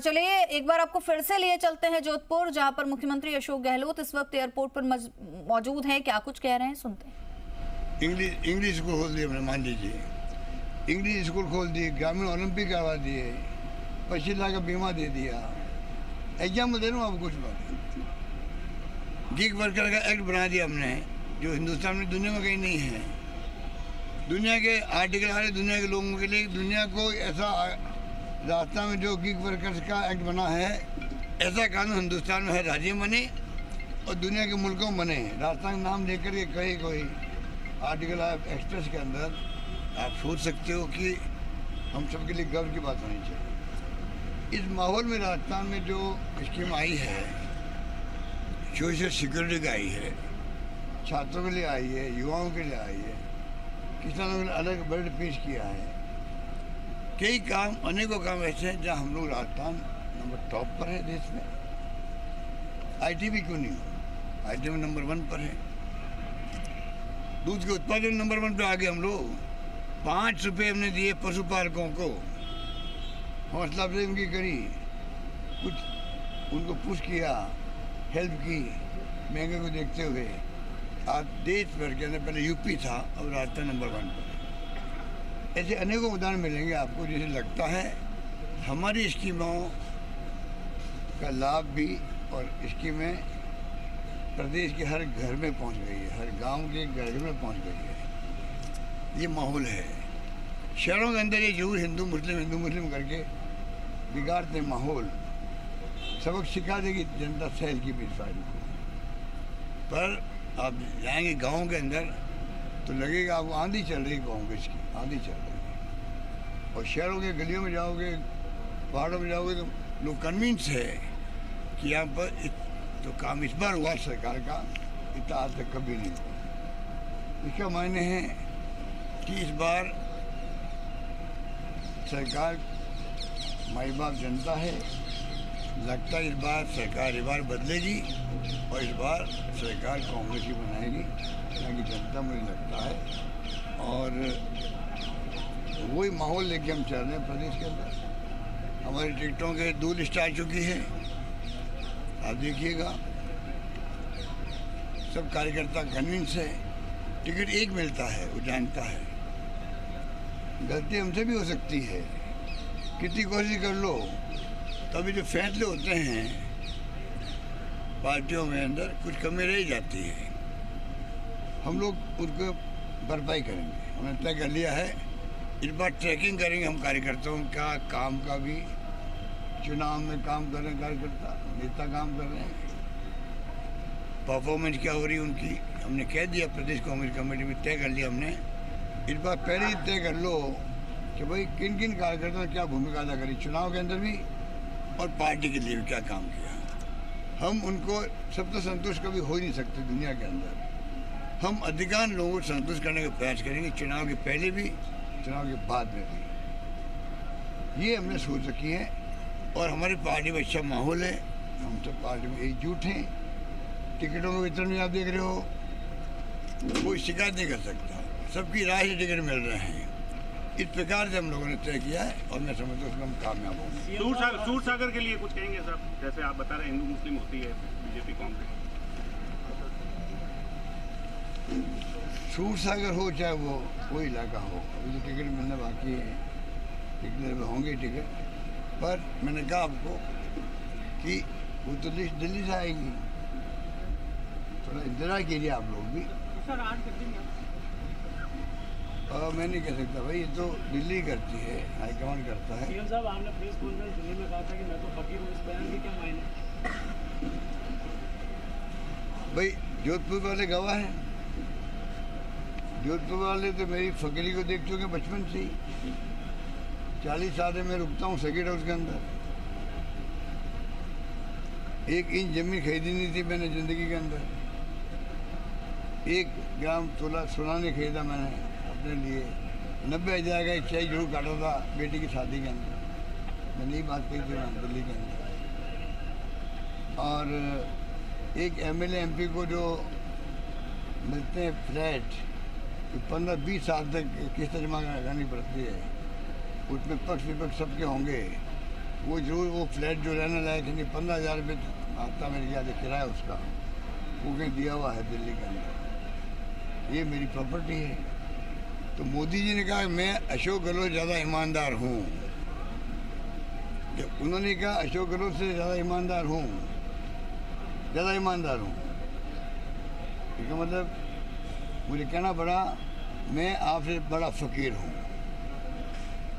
चलिए एक बार आपको फिर से लिए चलते हैं जोधपुर, जहां पर मुख्यमंत्री अशोक गहलोत इस वक्त एयरपोर्ट पर मौजूद हैं। क्या कुछ कह रहे हैं, सुनते हैं। इंग्लिश स्कूल खोल दिए हमने, मान लीजिए इंग्लिश स्कूल खोल दिए, ग्रामीण ओलंपिक करवा दिए, 25 लाख का बीमा दे दिया। एग्जाम्पल दे रहा हूँ आपको कुछ बात। गिग वर्कर का एक्ट बना दिया हमने, जो हिंदुस्तान में दुनिया में कहीं नहीं है। दुनिया के आर्टिकल आ रहे दुनिया के लोगों के लिए, दुनिया को ऐसा राजस्थान में जो गिग वर्कर्स का एक्ट बना है, ऐसा कानून हिंदुस्तान में हर राज्य में बने और दुनिया के मुल्कों में बने। राजस्थान का नाम लेकर के कहीं कोई आर्टिकल आप एक्सप्रेस के अंदर आप सोच सकते हो कि हम सबके लिए गर्व की बात होनी चाहिए। इस माहौल में राजस्थान में जो स्कीम आई है, सोशल सिक्योरिटी का आई है, छात्रों के लिए आई है, युवाओं के लिए आई है, किसानों के लिए अलग बजट पेश किया है। कई काम, अनेकों काम ऐसे हैं जहाँ हम लोग राजस्थान नंबर टॉप पर है देश में। आईटी भी क्यों नहीं हो, आईटी में नंबर 1 पर है। दूध के उत्पादन नंबर 1 पे आ गए हम लोग। 5 रुपये हमने दिए पशुपालकों को, हौसला अफजाई उनकी करी, कुछ उनको पुश किया, हेल्प की महंगे को देखते हुए। आज देश भर के अंदर पहले यूपी था, अब राजस्थान नंबर 1 पर है। ऐसे अनेकों उदाहरण मिलेंगे आपको, जिसे लगता है हमारी स्कीमों का लाभ भी और स्कीमें प्रदेश के हर घर में पहुंच गई है, हर गांव के घर में पहुंच गई है। ये माहौल है। शहरों के अंदर ये जरूर हिंदू मुस्लिम करके बिगाड़ते माहौल, सबक सिखा देगी जनता शहर की भी सारी को। पर आप जाएंगे गाँव के अंदर तो लगेगा आपको आंधी चल रही, कांग्रेस की आंधी चल रही है। और शहरों के गलियों में जाओगे, पहाड़ों में जाओगे तो लोग कन्विंस है कि यहाँ पर जो काम इस बार हुआ सरकार का, इतना आज तक कभी नहीं हुआ। इसका मायने है कि इस बार सरकार माई बाप जनता है। लगता है इस बार सरकार इस बार बदलेगी और इस बार सरकार कांग्रेस ही बनाएगी, की जनता मुझे लगता है। और वही माहौल लेके हम चल रहे हैं प्रदेश के अंदर। हमारी टिकटों के 2 लिस्ट आ चुकी है, आप देखिएगा। सब कार्यकर्ता कन्विंस है, टिकट एक मिलता है, वो जानता है। गलती हमसे भी हो सकती है, कितनी कोशिश कर लो, तभी जो फैसले होते हैं पार्टियों में अंदर कुछ कमी रह जाती है। हम लोग उनको भरपाई करेंगे, हमने तय कर लिया है। इस बार ट्रैकिंग करेंगे हम कार्यकर्ताओं का काम का भी। चुनाव में काम कर रहे हैं कार्यकर्ता, नेता काम कर रहे हैं, परफॉर्मेंस क्या हो रही है उनकी, हमने कह दिया। प्रदेश कांग्रेस कमेटी में तय कर लिया हमने। इस बार पहले ही तय कर लो कि भाई किन किन कार्यकर्ताओं ने क्या भूमिका अदा करी चुनाव के अंदर भी और पार्टी के लिए भी क्या काम किया। हम उनको सब तो संतुष्ट कभी हो ही नहीं सकते दुनिया के अंदर। हम अधिकांश लोगों को संतुष्ट करने का प्रयास करेंगे, चुनाव के पहले भी, चुनाव के बाद में भी। ये हमने सोच रखी है और हमारी पार्टी में अच्छा माहौल है। हम सब पार्टी में एकजुट हैं। टिकटों के वितरण में आप देख रहे हो, कोई शिकायत नहीं कर सकता, सबकी राय से टिकट मिल रहे हैं। इस प्रकार से हम लोगों ने तय किया है और मैं समझता हूँ उसमें हम कामयाब होंगे। सूर सागर के लिए कुछ कहेंगे सर? जैसे आप बता रहे हैं हिंदू मुस्लिम होती है बीजेपी कांग्रेस। सूर सागर हो चाहे वो कोई इलाका हो, अभी तो टिकट मिलने बाकी है, टिकट होंगे टिकट। पर मैंने कहा आपको कि वो तो लिस्ट दिल्ली से आएगी, थोड़ा इंतजार कीजिए आप लोग भी। सर आज कर देंगे मैं नहीं कह सकता भाई, ये तो दिल्ली करती है, हाईकमांड करता है। सीएम साहब, आपने प्रेस कॉन्फ्रेंस दिल्ली में कहा था कि मैं तो फकीर हूँ, इस बयान के क्या मायने? भाई जोधपुर वाले गवाह हैं। जोधपुर वाले तो मेरी फकीरी को देख चुके बचपन से ही। 40 साल से मैं रुकता हूँ सेकेंड हाउस के अंदर। 1 इंच जमीन खरीदी नहीं थी मैंने जिंदगी के अंदर। 1 ग्राम सोना नहीं खरीदा मैंने अपने लिए। 90,000 का एक चाय जरूर काटा था बेटी की शादी के अंदर। मैंने यही बात कही थी वहाँ दिल्ली के अंदर। और एक एमएलए एमपी को जो मिलते हैं फ्लैट, 15-20 साल तक किस्त जमा करनी पड़ती है, उसमें पक्ष विपक्ष सबके होंगे। वो जरूर वो फ्लैट जो रहने लायक नहीं 15,000 रुपये आता मेरे ख्याल से किराया उसका, वो कहीं दिया हुआ है दिल्ली के अंदर, ये मेरी प्रॉपर्टी है। तो मोदी जी ने कहा मैं अशोक गहलोत ज़्यादा ईमानदार हूँ, जब उन्होंने कहा अशोक गहलोत से ज़्यादा ईमानदार हूँ, ज़्यादा ईमानदार हूँ, इसका मतलब मुझे कहना पड़ा मैं आपसे बड़ा फ़कीर हूँ।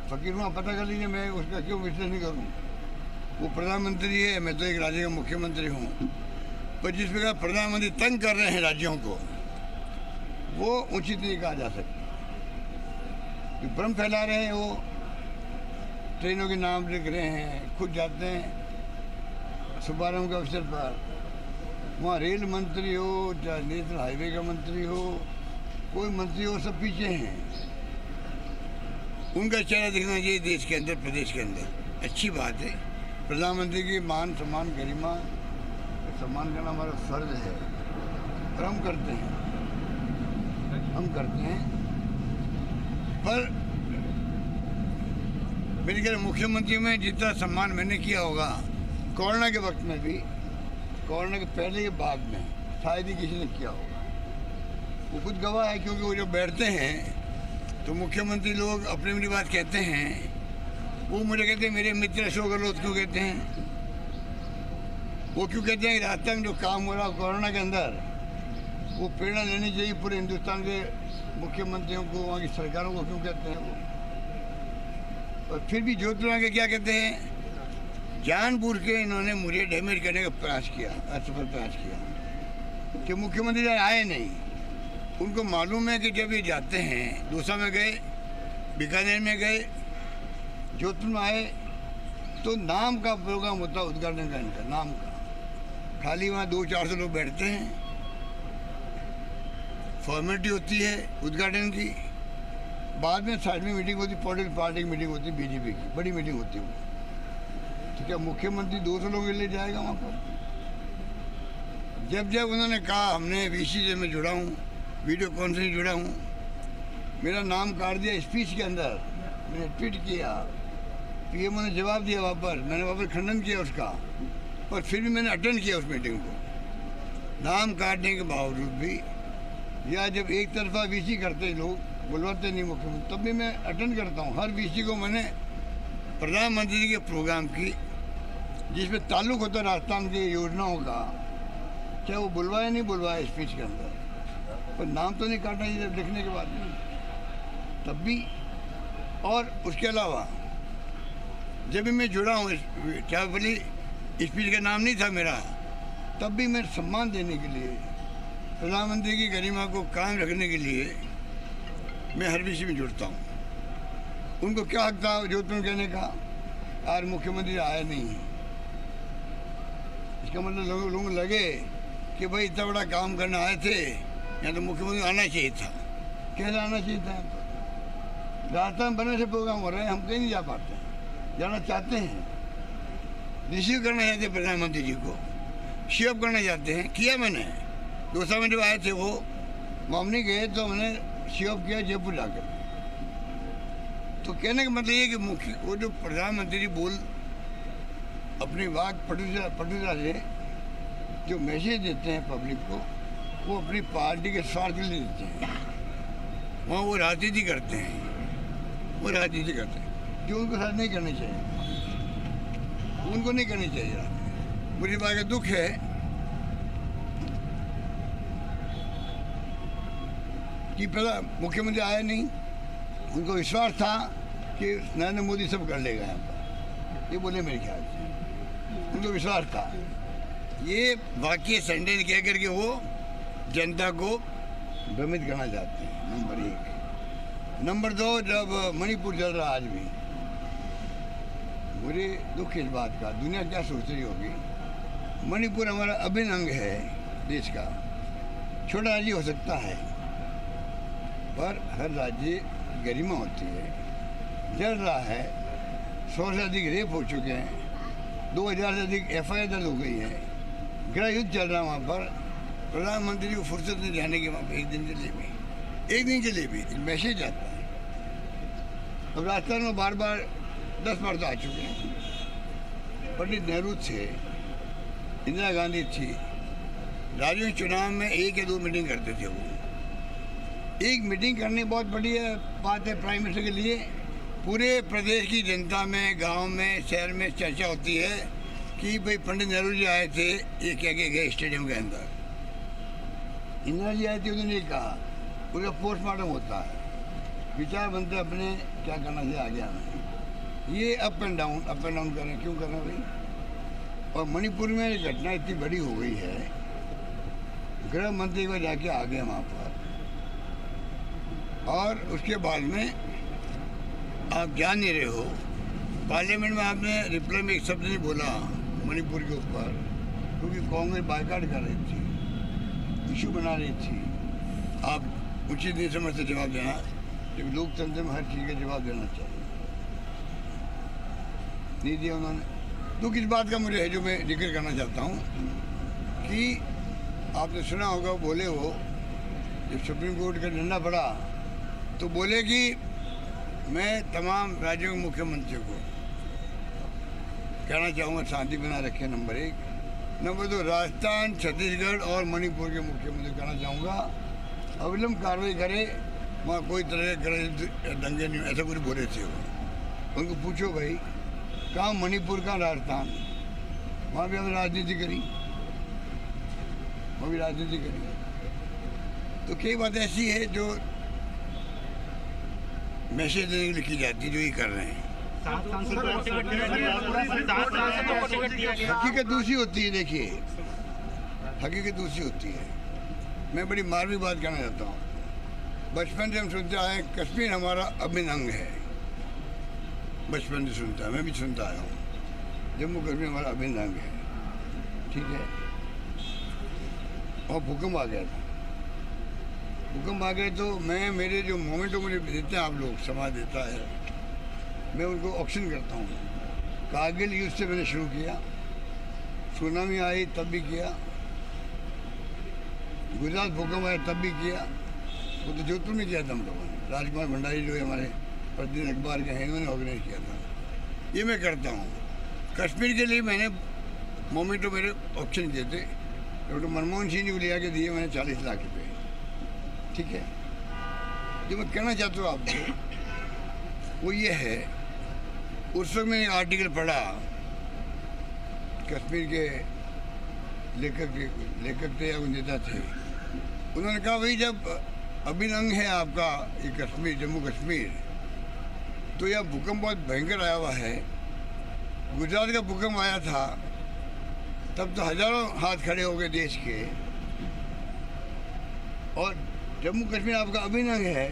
फ़कीर हूँ, आप पता कर लीजिए, मैं उसका क्यों विश्लेषण नहीं करूँ। वो प्रधानमंत्री है, मैं तो एक राज्य का मुख्यमंत्री हूँ, पर जिस प्रकार प्रधानमंत्री तंग कर रहे हैं राज्यों को, वो उचित नहीं कहा जा सकता। जो भ्रम फैला रहे हैं, वो ट्रेनों के नाम लिख रहे हैं, खुद जाते हैं शुभारंभ के अवसर पर, वहाँ रेल मंत्री हो चाहे नेशनल हाईवे का मंत्री हो, कोई मंत्री हो, सब पीछे हैं। उनका चेहरा दिखना चाहिए देश के अंदर, प्रदेश के अंदर, अच्छी बात है। प्रधानमंत्री की मान सम्मान गरिमा सम्मान करना हमारा फर्ज है, और हम करते हैं, पर मेरे ख्याल मुख्यमंत्री में जितना सम्मान मैंने किया होगा कोरोना के वक्त में भी, कोरोना के पहले के बाद में शायद ही किसी ने किया होगा। वो खुद गवाह है, क्योंकि वो जो बैठते हैं तो मुख्यमंत्री लोग अपनी अपनी बात कहते हैं, वो मुझे कहते हैं मेरे मित्र अशोक गहलोत क्यों कहते हैं, वो क्यों कहते हैं कि रास्ते में जो काम हो रहा कोरोना के अंदर, वो प्रेरणा लेनी चाहिए पूरे हिंदुस्तान के मुख्यमंत्रियों को, वहाँ की सरकारों को क्यों कहते हैं वो। और फिर भी ज्योतिर्मय के क्या कहते हैं, जानबूझ के इन्होंने मुझे डैमेज करने का प्रयास किया, असफल प्रयास किया कि मुख्यमंत्री आए नहीं। उनको मालूम है कि जब ये जाते हैं, दौसा में गए, बीकानेर में गए, जोधपुर में आए, तो नाम का प्रोग्राम होता है उद्घाटन का, इनका नाम का, खाली वहाँ 200-400 लोग बैठते हैं, फॉर्मेलिटी होती है उद्घाटन की, बाद में साइड में मीटिंग होती, पॉलिटिकल पार्टी की मीटिंग होती, बीजेपी की बड़ी मीटिंग होती है वो। तो क्या मुख्यमंत्री 200 लोगों के लिए जाएगा वहाँ पर? जब उन्होंने कहा हमने वीसी से मैं जुड़ा हूँ, वीडियो कॉन्फ्रेंस जुड़ा हूँ, मेरा नाम काट दिया स्पीच के अंदर, मैंने ट्वीट किया, पीएम ने जवाब दिया वापस, मैंने वापस खंडन किया उसका, पर फिर भी मैंने अटेंड किया उस मीटिंग को, नाम काटने के बावजूद भी। या जब एक तरफा वीसी करते लोग, बुलवाते नहीं मुख्यमंत्री, तब भी मैं अटेंड करता हूँ। हर वीसी को मैंने प्रधानमंत्री के प्रोग्राम की जिसमें ताल्लुक होता है राजस्थान की योजनाओं का, चाहे वो बुलवाए नहीं बुलवाए स्पीच के अंदर, पर नाम तो नहीं काटना चाहिए लिखने के बाद भी, तब भी। और उसके अलावा जब भी मैं जुड़ा हूँ, चाहे भले स्पीच का नाम नहीं था मेरा, तब भी मैं सम्मान देने के लिए, प्रधानमंत्री की गरिमा को कायम रखने के लिए मैं हर विषय में जुड़ता हूँ। उनको क्या हक था जोधपुर कहने का, आज मुख्यमंत्री आया नहीं है, इसका मतलब लोगों को लगे कि भाई इतना बड़ा काम करने आए थे, यहाँ तो मुख्यमंत्री आना चाहिए था। कैसे आना चाहिए था? राजस्थान बनने से प्रोग्राम हो रहे हैं, हम कहीं नहीं जा पाते, जाना चाहते हैं, रिसीव करना चाहते हैं प्रधानमंत्री जी को, शेयर करना चाहते हैं। किया मैंने, दौसा में जब आए थे वो, हम नहीं गए तो हमने शेयर किया जयपुर जाकर। तो कहने का मतलब ये कि मुख्य वो जो प्रधानमंत्री जी बोल अपनी बात पटुता से जो मैसेज देते हैं पब्लिक को, वो अपनी पार्टी के स्वार्थ के लिए देते हैं। वहाँ वो राजनीति करते हैं, जो उनको साथ नहीं करनी चाहिए, उनको नहीं करनी चाहिए। मुझे बात का दुख है कि पहला मुख्यमंत्री आया नहीं, उनको विश्वास था कि नरेंद्र मोदी सब कर लेगा यहाँ पर, ये बोले मेरे ख्याल से, उनको विश्वास था। ये वाकई संडे कह करके वो जनता को भ्रमित करना चाहते हैं, नंबर 1। नंबर 2, जब मणिपुर चल रहा आज भी, मुझे दुख इस बात का, दुनिया क्या सोच रही होगी। मणिपुर हमारा अभिन्न अंग है देश का, छोटा राज्य हो सकता है, पर हर राज्य गरिमा होती है। चल रहा है, 100 से अधिक रेप हो चुके हैं, 2000 से अधिक FIR दर्ज हो गई है, गृह युद्ध चल रहा है वहाँ पर। प्रधानमंत्री को फुर्सत नहीं जाने के वहाँ पर एक दिन के लिए भी मैसेज आता है। अब राजस्थान में बार बार 10 बार तो आ चुके हैं, पंडित नेहरू थे, इंदिरा गांधी थी, राज्यों के चुनाव में 1 या 2 मीटिंग करते थे वो। एक मीटिंग करनी बहुत बड़ी बात है प्राइम मिनिस्टर के लिए। पूरे प्रदेश की जनता में, गांव में, शहर में चर्चा होती है कि भाई पंडित नेहरू जी आए थे, ये कह के गए स्टेडियम के अंदर। इंदिरा जी आए थे, उन्होंने कहा, पूरा पोस्टमार्टम होता है, विचार बनते अपने क्या करना चाहिए आगे हमें। ये अप एंड डाउन करें, क्यों करना भाई। और मणिपुर में एक घटना इतनी बड़ी हो गई है, गृह मंत्री को जाके आ गए वहाँ पर, और उसके बाद में आप जान नहीं रहे हो, पार्लियामेंट में आपने रिप्लाई में एक शब्द नहीं बोला मणिपुर के ऊपर, क्योंकि कांग्रेस बायकॉट कर रही थी, इशू बना रही थी। आप उचित नहीं समझते जवाब देना, जब लोकतंत्र में हर चीज़ का जवाब देना चाहिए, नहीं दिया उन्होंने। तो किस बात का मुझे है जो मैं जिक्र करना चाहता हूँ कि आपने सुना होगा, बोले वो जब सुप्रीम कोर्ट का डंडा पड़ा तो बोले कि मैं तमाम राज्यों के मुख्यमंत्रियों को कहना चाहूँगा शांति बना रखें, नंबर 1। नंबर 2, राजस्थान, छत्तीसगढ़ और मणिपुर के मुख्यमंत्री कहना चाहूँगा अविलंब कार्रवाई करे, वहाँ कोई तरह के दंगे नहीं, ऐसा कुछ बोले थे वो। उनको पूछो भाई, कहाँ मणिपुर, कहाँ राजस्थान, वहाँ भी हमने राजनीति करी, वहाँ भी राजनीति करी। तो कई बात ऐसी है जो मैसेज देने के लिए की जाती है, जो ये कर रहे हैं। हकीकत दूसरी होती है, देखिए हकीकत दूसरी होती है। मैं बड़ी मार्मिक बात कहना चाहता हूँ। बचपन से हम सुनते आए कश्मीर हमारा अभिन्न अंग है, बचपन से सुनता है, मैं भी सुनता आया हूँ। जम्मू कश्मीर हमारा अभिन्न अंग है, ठीक है। और भूकंप आ गया था, भूकंप आ गए तो मैं, मेरे जो मोमेंटो मुझे देते हैं आप लोग, समाज देता है, मैं उनको ऑक्शन करता हूँ। कारगिल युद्ध से मैंने शुरू किया, सुनामी आई तब भी किया, गुजरात भूकंप आया तब भी किया, वो तो जोधपुर में किया था हम लोगों ने। राजकुमार भंडारी जो है हमारे प्रतिदिन अखबार के हैं, इन्होंने ऑर्गेनाइज किया था। ये मैं करता हूँ। कश्मीर के लिए मैंने मोमेंटो मेरे ऑप्शन किए थे, डॉक्टर मनमोहन सिंह जी को लिया के दिए मैंने 40 लाख रुपये, ठीक है। जो मैं कहना चाहता हूँ आपको वो ये है, उस वक्त मैंने आर्टिकल पढ़ा, कश्मीर के लेखक थे या नेता थे, उन्होंने कहा भाई जब अभिन्न अंग है आपका ये कश्मीर, जम्मू कश्मीर, तो यह भूकंप बहुत भयंकर आया हुआ है। गुजरात का भूकंप आया था तब तो हजारों हाथ खड़े हो गए देश के, और जम्मू कश्मीर आपका अभिन्न अंग है,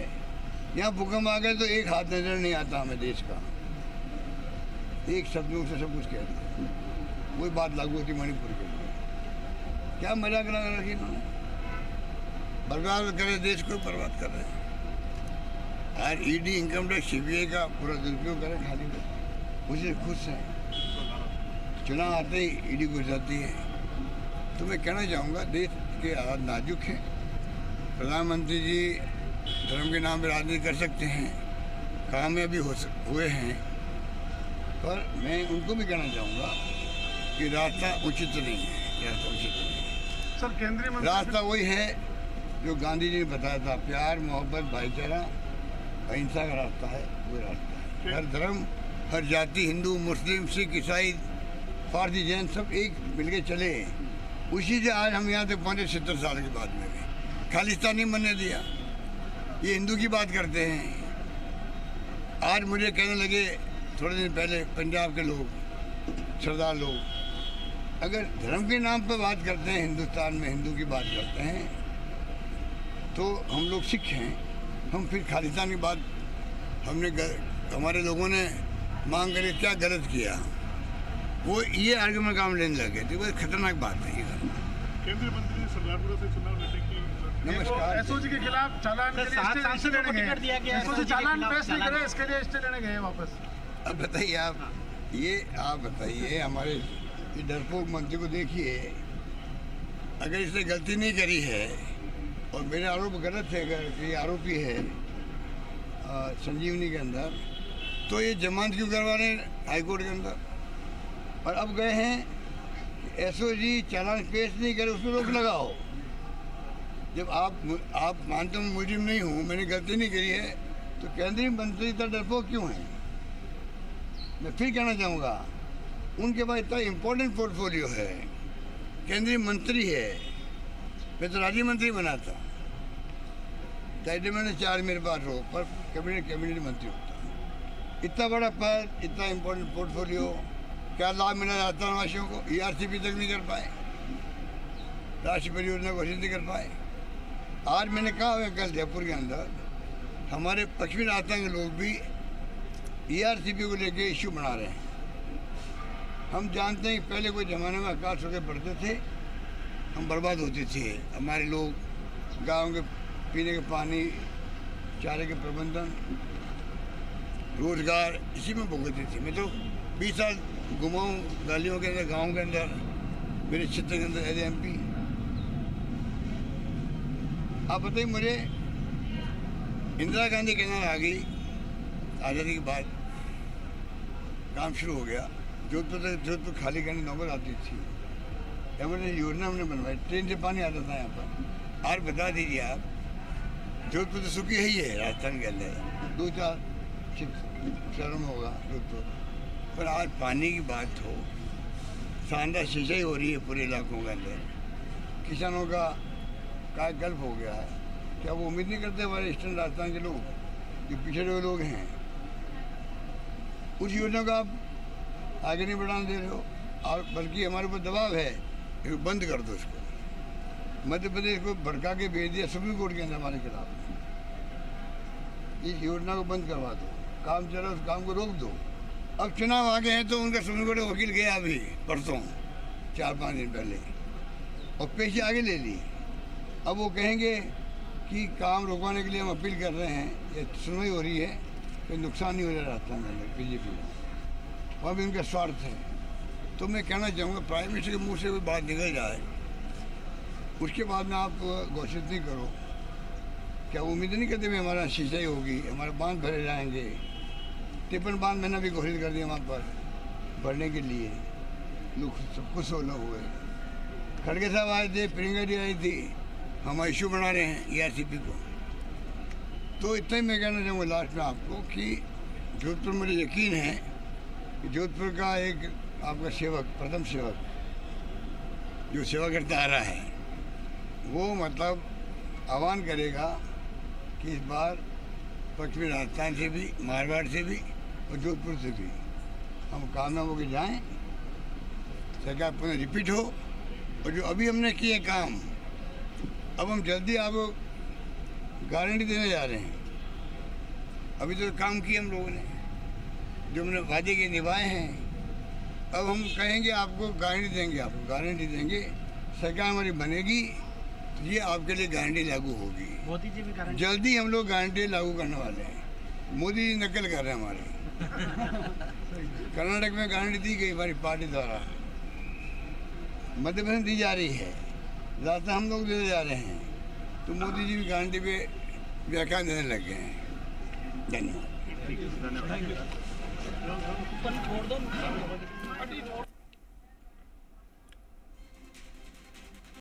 यहाँ भूकंप आ गए तो एक हाथ नजर नहीं आता हमें देश का। एक शब्द में उसे सब कुछ कह दिया। वही बात लागू होती मणिपुर के लिए। क्या मजाक लगा रखी इन्होंने, बर्बाद करे देश को, बर्बाद कर रहे हैं। और ईडी, इनकम टैक्स, सीबीआई का पूरा दुरुपयोग करें, खाली उसे खुश हैं। चुनाव आते ही ईडी घुस जाती है। तो मैं कहना चाहूँगा देश के हालात नाजुक हैं। प्रधानमंत्री जी धर्म के नाम पर राजनीति कर सकते हैं, कामयाबी हुए हैं, पर मैं उनको भी कहना चाहूँगा कि रास्ता उचित नहीं है, रास्ता उचित नहीं है। सर, केंद्रीय मंत्री रास्ता वही है जो गांधी जी ने बताया था, प्यार, मोहब्बत, भाईचारा, अहिंसा का रास्ता है, वही रास्ता है। हर धर्म, हर जाति, हिंदू, मुस्लिम, सिख, ईसाई, पारसी, जैन, सब एक मिलके चले। उसी से आज हम यहाँ तक पहुँचे 70 साल के बाद में भी। खालिस्तान नहीं बनने दिया। ये हिंदू की बात करते हैं। आज मुझे कहने लगे थोड़े दिन पहले पंजाब के लोग, सरदार लोग, अगर धर्म के नाम पर बात करते हैं, हिंदुस्तान में हिंदू की बात करते हैं, तो हम लोग सिख हैं, हम फिर खालिस्तान की बात हमारे लोगों ने मांग करके क्या गलत किया, वो ये आर्गुमेंट काम लेने लगे। तो वो खतरनाक बात है ये। केंद्रीय मंत्री सरदारपुरा से चुनाव लड़ने की नमस्कार। एसओजी के खिलाफ चालान के लिए स्टे लेने गए। एसओजी चालान पेश नहीं करे, इसके लिए स्टे लेने गए वापस। अब बताइए आप बताइए, हमारे डरपोक मंत्री को देखिए, अगर इसने गलती नहीं करी है और मेरे आरोप गलत है, अगर ये आरोपी है संजीवनी के अंदर, तो ये जमानत क्यों करवा रहे हैं हाईकोर्ट के अंदर? और अब गए हैं एसओजी चालान पेश नहीं करे, उसमें रोक लगाओ। जब आप मानते हो मुजरिम नहीं हूँ, मैंने गलती नहीं करी है, तो केंद्रीय मंत्री इतना डरपोक क्यों हैं? मैं फिर कहना चाहूँगा, उनके पास इतना इम्पोर्टेंट पोर्टफोलियो है, केंद्रीय मंत्री है, मैं तो राज्य मंत्री बना था, मैंने 4 मेरे पास हो, पर कैबिनेट मंत्री होता। इतना बड़ा पद, इतना इम्पोर्टेंट पोर्टफोलियो, क्या लाभ मिला राजस्थानवासियों को? ERCP तक नहीं कर पाए, राष्ट्रीय परियोजना घोषित नहीं कर पाए। आज मैंने कहा है कल जयपुर के अंदर, हमारे पश्चिमी राजस्थान के लोग भी ERCP को लेके इश्यू बना रहे हैं। हम जानते हैं कि पहले कोई ज़माने में अकाल सूखे पड़ते थे, हम बर्बाद होते थे, हमारे लोग गाँव के पीने के पानी, चारे के प्रबंधन, रोजगार इसी में भुगते थे। मैं तो 20 साल घुमा हूँ गलियों के अंदर, गाँव के अंदर, मेरे क्षेत्र के अंदर एज MP। आप बताइए मुझे, इंदिरा गांधी के अंदर आ गई, आज़ादी के बाद काम शुरू हो गया, जोधपुर खाली करने नौबत आती थी, एमरजेंसी योजना हमने बनवाई, ट्रेन से पानी आता था यहाँ पर। आज बता दीजिए आप, जोधपुर तो सुखी ही है राजस्थान के अंदर, 2-4 शहरों में होगा जोधपुर, पर आज पानी की बात हो, शानदार सिंचाई हो रही है पूरे इलाकों के अंदर, किसानों का कायाकल्प हो गया है। क्या वो उम्मीद नहीं करते हमारे ईस्टर्न राजस्थान के लोग, जो पिछड़े हुए लोग हैं, उस योजना को आप आगे नहीं बढ़ाने दे रहे हो, और बल्कि हमारे ऊपर दबाव है कि बंद कर दो इसको। मध्य प्रदेश को भड़का के भेज दिया सुप्रीम कोर्ट के अंदर हमारे खिलाफ, इस योजना को बंद करवा दो, काम चला उस काम को रोक दो। अब चुनाव आ गए हैं तो उनका सुप्रीम कोर्ट वकील गया अभी परसों 4-5 दिन पहले, और पेशी आगे ले ली। अब वो कहेंगे कि काम रोकवाने के लिए हम अपील कर रहे हैं, ये सुनवाई हो रही है, कोई नुकसान नहीं हो रहा राजस्थान में BJP का, वहाँ भी उनका स्वार्थ है। तो मैं कहना चाहूँगा, प्राइम मिनिस्टर के मुँह से कोई बात निकल जाए, उसके बाद में आप घोषित नहीं करो। क्या उम्मीद नहीं करते मैं हमारा सिंचाई होगी, हमारे बांध भरे जाएंगे? 53 बांध मैंने भी घोषित कर दिया वहाँ पर भरने के लिए, लोग सब कुछ हो हुए। खड़गे साहब आए थे, प्रियंका जी आई थी, हम इशू बना रहे हैं ERCP को। तो इतना ही मैं कहना चाहूँगा लास्ट में आपको कि जोधपुर, मुझे यकीन है कि जोधपुर का एक आपका सेवक, प्रथम सेवक जो सेवा करता आ रहा है, वो मतलब आह्वान करेगा कि इस बार पश्चिमी राजस्थान से भी, मारवाड़ से भी और जोधपुर से भी हम कामयाब होकर जाएँ, सरकार पुनः रिपीट हो। और जो अभी हमने किए काम, अब हम जल्दी आपको गारंटी देने जा रहे हैं। अभी तो काम किए हम लोगों ने, जो हमने वादे के निभाए हैं, अब हम कहेंगे आपको गारंटी देंगे, आपको गारंटी देंगे, सरकार हमारी बनेगी तो ये आपके लिए गारंटी लागू होगी। मोदी जी भी गारंटी, जल्दी हम लोग गारंटी लागू करने वाले हैं। मोदी जी नकल कर रहे हैं हमारे। कर्नाटक में गारंटी दी गई हमारी पार्टी द्वारा, मध्य प्रदेश दी जा रही है, राजस्थान हम लोग देने जा रहे हैं, तो मोदी जी भी गारंटी पे व्याख्यान देने लग गए हैं। धन्यवाद।